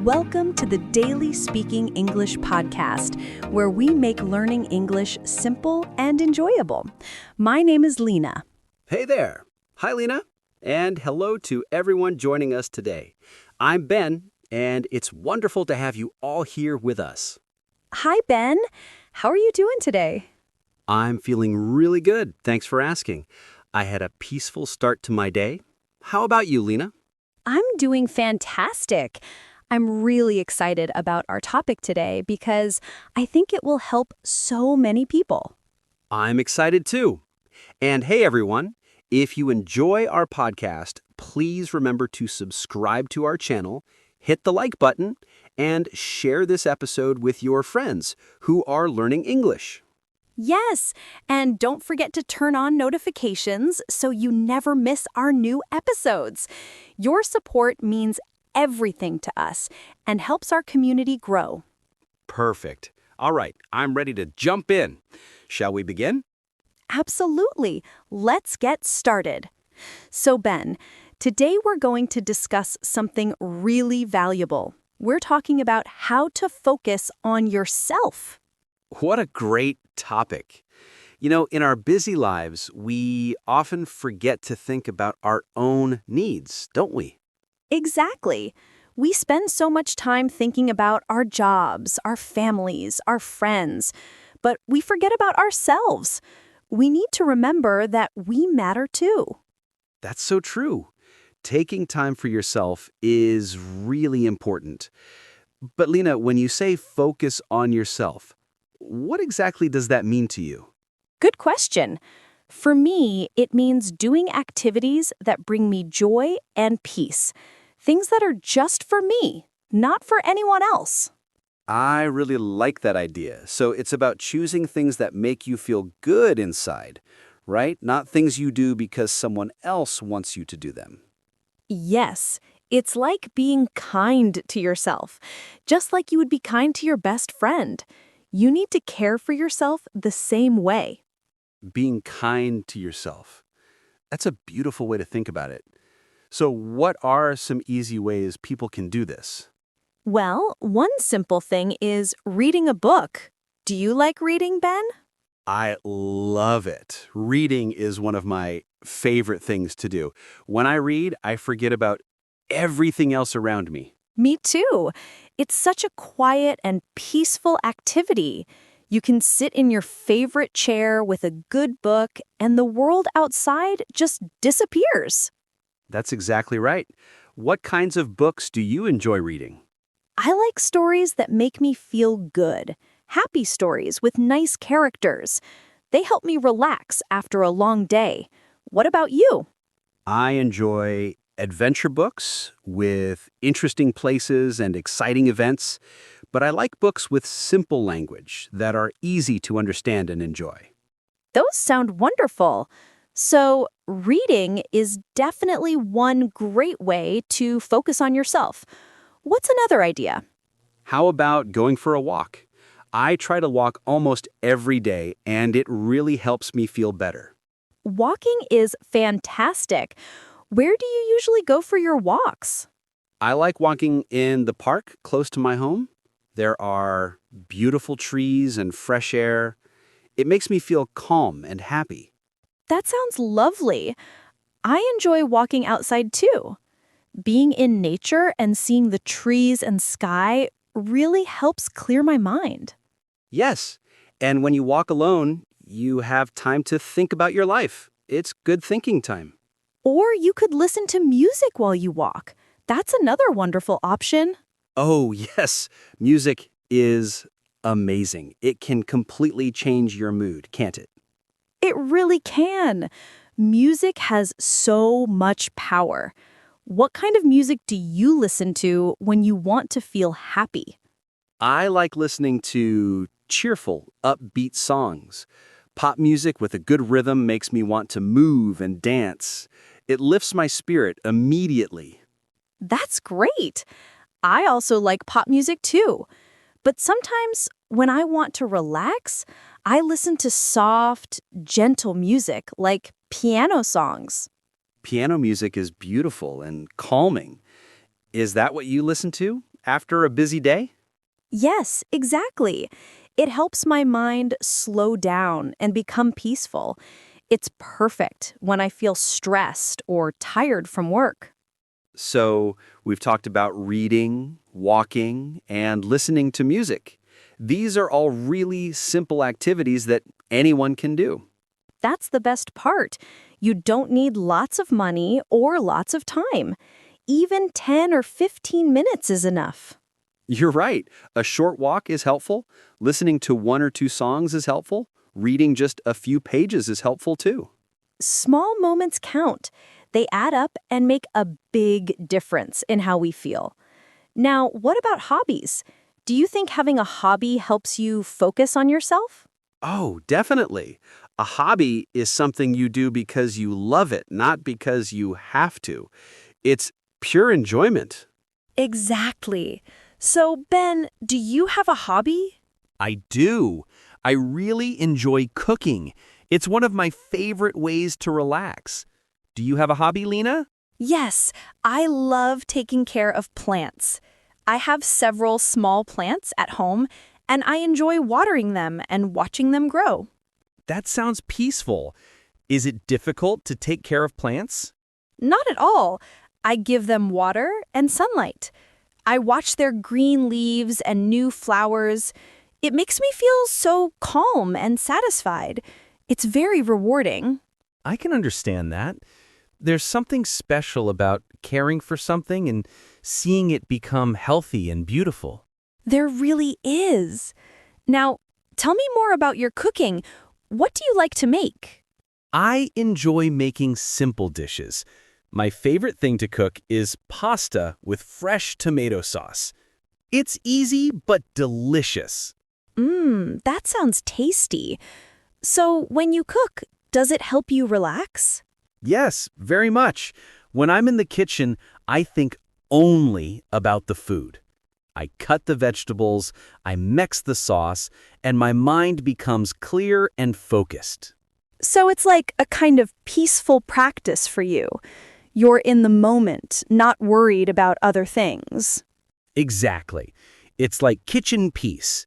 Welcome to the Daily Speaking English podcast, where we make learning English simple and enjoyable. My name is Lena. Hey there. Hi, Lena. And hello to everyone joining us today. I'm Ben, and it's wonderful to have you all here with us. Hi, Ben. How are you doing today? I'm feeling really good. Thanks for asking. I had a peaceful start to my day. How about you, Lena? I'm doing fantastic. I'm really excited about our topic today because I think it will help so many people. I'm excited too. And hey, everyone, if you enjoy our podcast, please remember to subscribe to our channel, hit the like button, and share this episode with your friends who are learning English. Yes, and don't forget to turn on notifications so you never miss our new episodes. Your support means everything to us and helps our community grow. Perfect. All right, I'm ready to jump in. Shall we begin? Absolutely. Let's get started. So, Ben, today we're going to discuss something really valuable. We're talking about how to focus on yourself. What a great topic. You know, in our busy lives, we often forget to think about our own needs, don't we? Exactly. We spend so much time thinking about our jobs, our families, our friends, but we forget about ourselves. We need to remember that we matter too. That's so true. Taking time for yourself is really important. But Lena, when you say focus on yourself, what exactly does that mean to you? Good question. For me, it means doing activities that bring me joy and peace. Things that are just for me, not for anyone else. I really like that idea. So it's about choosing things that make you feel good inside, right? Not things you do because someone else wants you to do them. Yes, it's like being kind to yourself, just like you would be kind to your best friend. You need to care for yourself the same way. Being kind to yourself. That's a beautiful way to think about it. So what are some easy ways people can do this? Well, one simple thing is reading a book. Do you like reading, Ben? I love it. Reading is one of my favorite things to do. When I read, I forget about everything else around me. Me too. It's such a quiet and peaceful activity. You can sit in your favorite chair with a good book, and the world outside just disappears. That's exactly right. What kinds of books do you enjoy reading? I like stories that make me feel good, happy stories with nice characters. They help me relax after a long day. What about you? I enjoy adventure books with interesting places and exciting events, but I like books with simple language that are easy to understand and enjoy. Those sound wonderful. So, reading is definitely one great way to focus on yourself. What's another idea? How about going for a walk? I try to walk almost every day, and it really helps me feel better. Walking is fantastic. Where do you usually go for your walks? I like walking in the park close to my home. There are beautiful trees and fresh air. It makes me feel calm and happy. That sounds lovely. I enjoy walking outside too. Being in nature and seeing the trees and sky really helps clear my mind. Yes, and when you walk alone, you have time to think about your life. It's good thinking time. Or you could listen to music while you walk. That's another wonderful option. Oh, yes, music is amazing. It can completely change your mood, can't it? It really can. Music has so much power. What kind of music do you listen to when you want to feel happy? I like listening to cheerful, upbeat songs. Pop music with a good rhythm makes me want to move and dance. It lifts my spirit immediately. That's great. I also like pop music too. But sometimes when I want to relax, I listen to soft, gentle music like piano songs. Piano music is beautiful and calming. Is that what you listen to? after a busy day? Yes, exactly. It helps my mind slow down and become peaceful. It's perfect when I feel stressed or tired from work. So, we've talked about reading, walking, and listening to music. These are all really simple activities that anyone can do. That's the best part. You don't need lots of money or lots of time. Even 10 or 15 minutes is enough. You're right. A short walk is helpful. Listening to one or two songs is helpful. Reading just a few pages is helpful too. Small moments count. They add up and make a big difference in how we feel. Now, what about hobbies? Do you think having a hobby helps you focus on yourself? Oh, definitely. A hobby is something you do because you love it, not because you have to. It's pure enjoyment. Exactly. So, Ben, do you have a hobby? I do. I really enjoy cooking. It's one of my favorite ways to relax. Do you have a hobby, Lena? Yes, I love taking care of plants. I have several small plants at home, and I enjoy watering them and watching them grow. That sounds peaceful. Is it difficult to take care of plants? Not at all. I give them water and sunlight. I watch their green leaves and new flowers. It makes me feel so calm and satisfied. It's very rewarding. I can understand that. There's something special about caring for something and seeing it become healthy and beautiful. There really is. Now, tell me more about your cooking. What do you like to make? I enjoy making simple dishes. My favorite thing to cook is pasta with fresh tomato sauce. It's easy but delicious. That sounds tasty. So, when you cook, does it help you relax? Yes, very much. When I'm in the kitchen, I think only about the food. I cut the vegetables, I mix the sauce, and my mind becomes clear and focused. So, it's like a kind of peaceful practice for you. You're in the moment, not worried about other things. Exactly. It's like kitchen peace.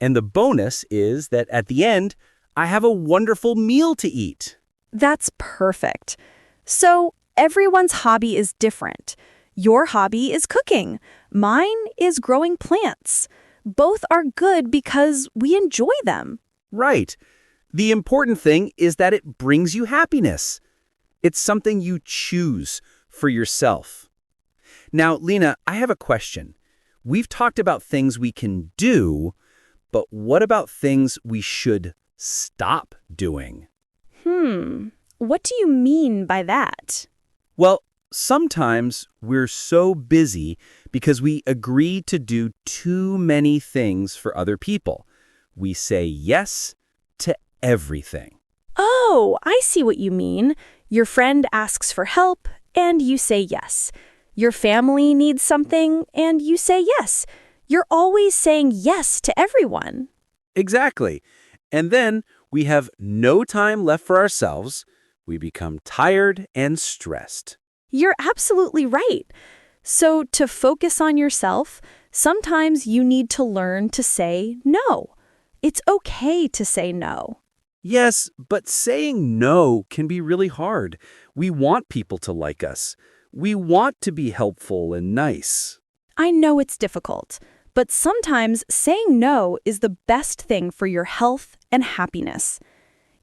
And the bonus is that at the end, I have a wonderful meal to eat. That's perfect. So, everyone's hobby is different. Your hobby is cooking. Mine is growing plants. Both are good because we enjoy them. Right. The important thing is that it brings you happiness. It's something you choose for yourself. Now, Lena, I have a question. We've talked about things we can do, but what about things we should stop doing? What do you mean by that? Well, sometimes we're so busy because we agree to do too many things for other people. We say yes to everything. Oh, I see what you mean. Your friend asks for help, and you say yes. Your family needs something, and you say yes. You're always saying yes to everyone. Exactly. And then we have no time left for ourselves. We become tired and stressed. You're absolutely right. So, to focus on yourself, sometimes you need to learn to say no. It's okay to say no. Yes, but saying no can be really hard. We want people to like us. We want to be helpful and nice. I know it's difficult, but sometimes saying no is the best thing for your health and happiness.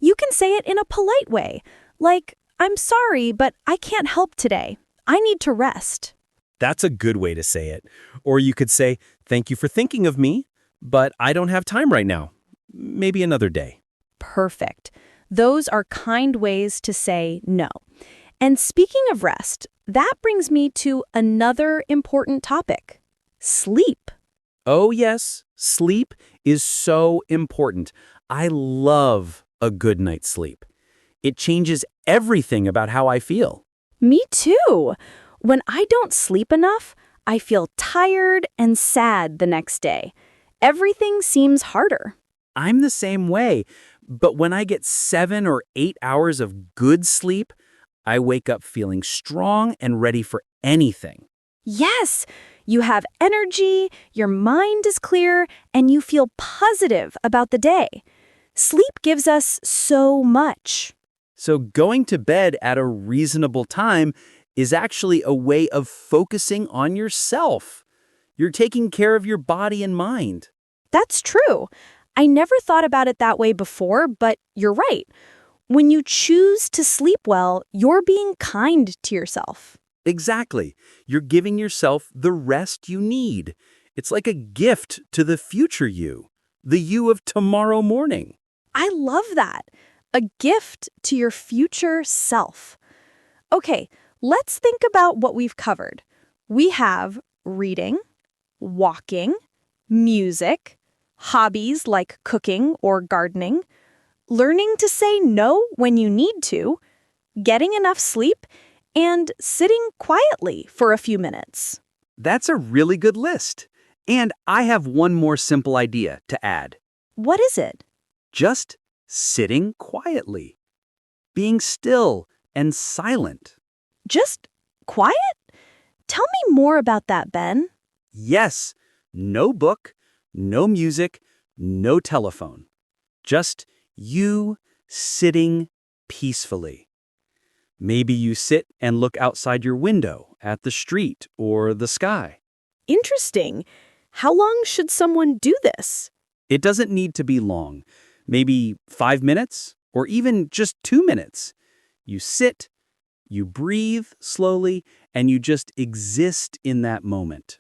You can say it in a polite way, like, "I'm sorry, but I can't help today. I need to rest." That's a good way to say it. Or you could say, "Thank you for thinking of me, but I don't have time right now. Maybe another day." Perfect. Those are kind ways to say no. And speaking of rest, that brings me to another important topic: sleep. Oh, yes, sleep is so important. I love a good night's sleep. It changes everything about how I feel. Me too. When I don't sleep enough, I feel tired and sad the next day. Everything seems harder. I'm the same way, but when I get 7 or 8 hours of good sleep, I wake up feeling strong and ready for anything. Yes, You have energy, your mind is clear, and you feel positive about the day. Sleep gives us so much. So going to bed at a reasonable time is actually a way of focusing on yourself. You're taking care of your body and mind. That's true. I never thought about it that way before, but you're right. When you choose to sleep well, you're being kind to yourself. Exactly. You're giving yourself the rest you need. It's like a gift to the future you, the you of tomorrow morning. I love that. A gift to your future self. Okay, let's think about what we've covered. We have reading, walking, music, hobbies like cooking or gardening, learning to say no when you need to, getting enough sleep, and sitting quietly for a few minutes. That's a really good list. And I have one more simple idea to add. What is it? Just sitting quietly, being still and silent. Just quiet? Tell me more about that, Ben. Yes, no book, no music, no telephone. Just you sitting peacefully. Maybe you sit and look outside your window at the street or the sky. Interesting. How long should someone do this? It doesn't need to be long. Maybe 5 minutes or even just 2 minutes. You sit, you breathe slowly, and you just exist in that moment.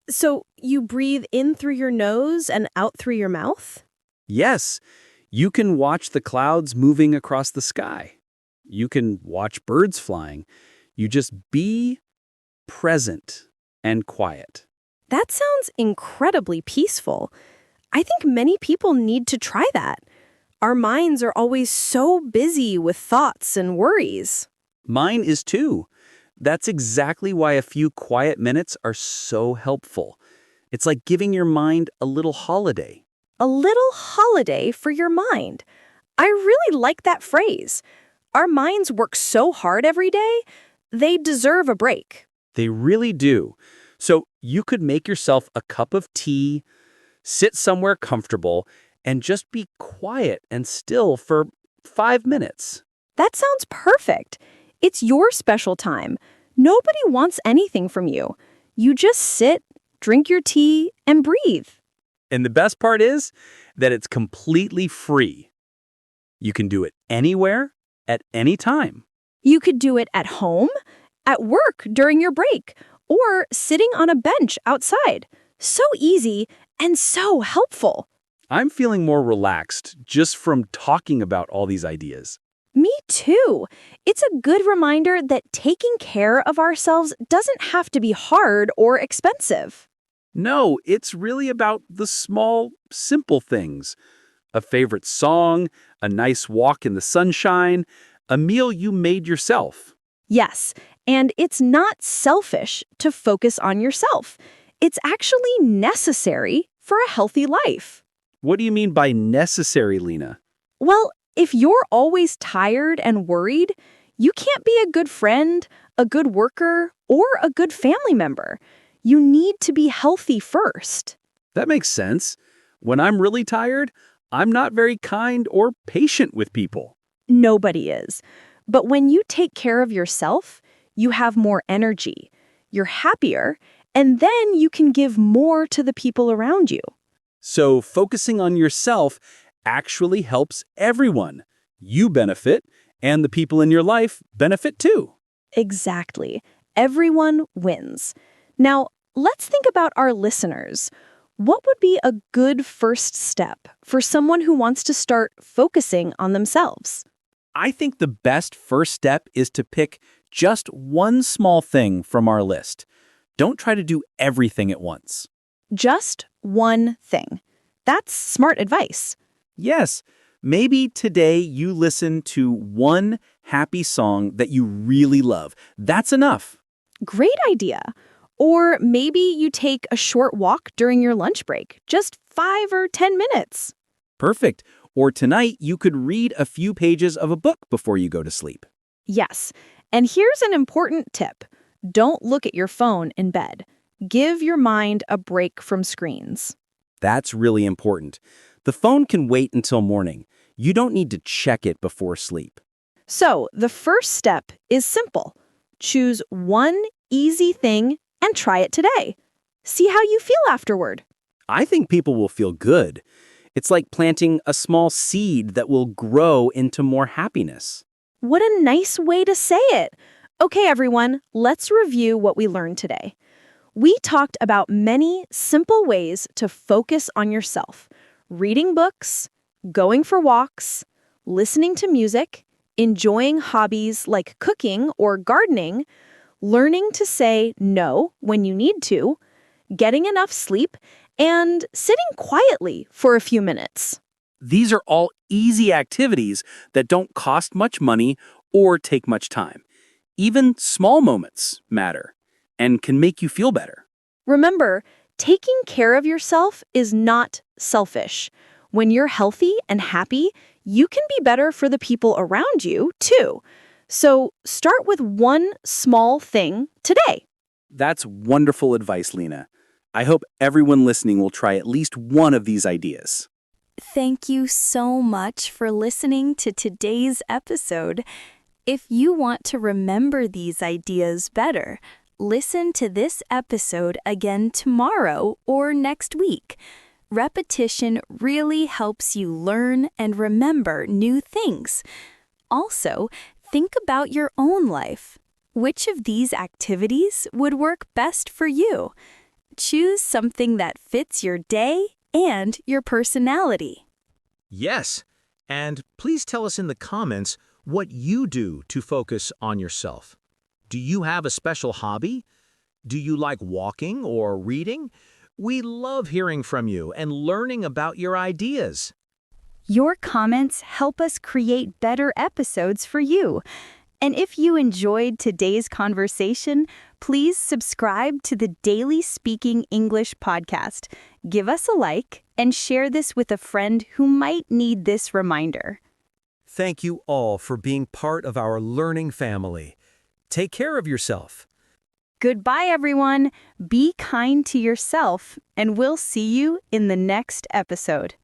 So you breathe in through your nose and out through your mouth? Yes, you can watch the clouds moving across the sky. You can watch birds flying. You just be present and quiet. That sounds incredibly peaceful. I think many people need to try that. Our minds are always so busy with thoughts and worries. Mine is too. That's exactly why a few quiet minutes are so helpful. It's like giving your mind a little holiday. A little holiday for your mind. I really like that phrase. Our minds work so hard every day, they deserve a break. They really do. So you could make yourself a cup of tea, sit somewhere comfortable, and just be quiet and still for 5 minutes. That sounds perfect. It's your special time. Nobody wants anything from you. You just sit, drink your tea, and breathe. And the best part is that it's completely free. You can do it anywhere, at any time. You could do it at home, at work during your break, or sitting on a bench outside. So easy and so helpful. I'm feeling more relaxed just from talking about all these ideas. Me too. It's a good reminder that taking care of ourselves doesn't have to be hard or expensive. No, it's really about the small, simple things. A favorite song, a nice walk in the sunshine, a meal you made yourself. Yes, and it's not selfish to focus on yourself. It's actually necessary for a healthy life. What do you mean by necessary, Lena? Well, if you're always tired and worried, you can't be a good friend, a good worker, or a good family member. You need to be healthy first. That makes sense. When I'm really tired, I'm not very kind or patient with people. Nobody is. But when you take care of yourself, you have more energy, you're happier, and then you can give more to the people around you. So focusing on yourself actually helps everyone. You benefit, and the people in your life benefit too. Exactly. Everyone wins. Now, let's think about our listeners. What would be a good first step for someone who wants to start focusing on themselves? I think the best first step is to pick just one small thing from our list. Don't try to do everything at once. Just one thing. That's smart advice. Yes, maybe today you listen to one happy song that you really love. That's enough. Great idea. Or maybe you take a short walk during your lunch break, just 5 or 10 minutes. Perfect. Or tonight you could read a few pages of a book before you go to sleep. Yes. And here's an important tip. Don't look at your phone in bed. Give your mind a break from screens. That's really important. The phone can wait until morning. You don't need to check it before sleep. So, the first step is simple. Choose one easy thing and try it today. See how you feel afterward. I think people will feel good. It's like planting a small seed that will grow into more happiness. What a nice way to say it. Okay, everyone, let's review what we learned today. We talked about many simple ways to focus on yourself. Reading books, going for walks, listening to music, enjoying hobbies like cooking or gardening, learning to say no when you need to, getting enough sleep, and sitting quietly for a few minutes. These are all easy activities that don't cost much money or take much time. Even small moments matter and can make you feel better. Remember, taking care of yourself is not selfish. When you're healthy and happy, you can be better for the people around you, too. So start with one small thing today. That's wonderful advice, Lena. I hope everyone listening will try at least one of these ideas. Thank you so much for listening to today's episode. If you want to remember these ideas better, listen to this episode again tomorrow or next week. Repetition really helps you learn and remember new things. Also, think about your own life. Which of these activities would work best for you? Choose something that fits your day and your personality. Yes, and please tell us in the comments what you do to focus on yourself. Do you have a special hobby? Do you like walking or reading? We love hearing from you and learning about your ideas. Your comments help us create better episodes for you. And if you enjoyed today's conversation, please subscribe to the Daily Speaking English podcast. Give us a like and share this with a friend who might need this reminder. Thank you all for being part of our learning family. Take care of yourself. Goodbye, everyone. Be kind to yourself, and we'll see you in the next episode.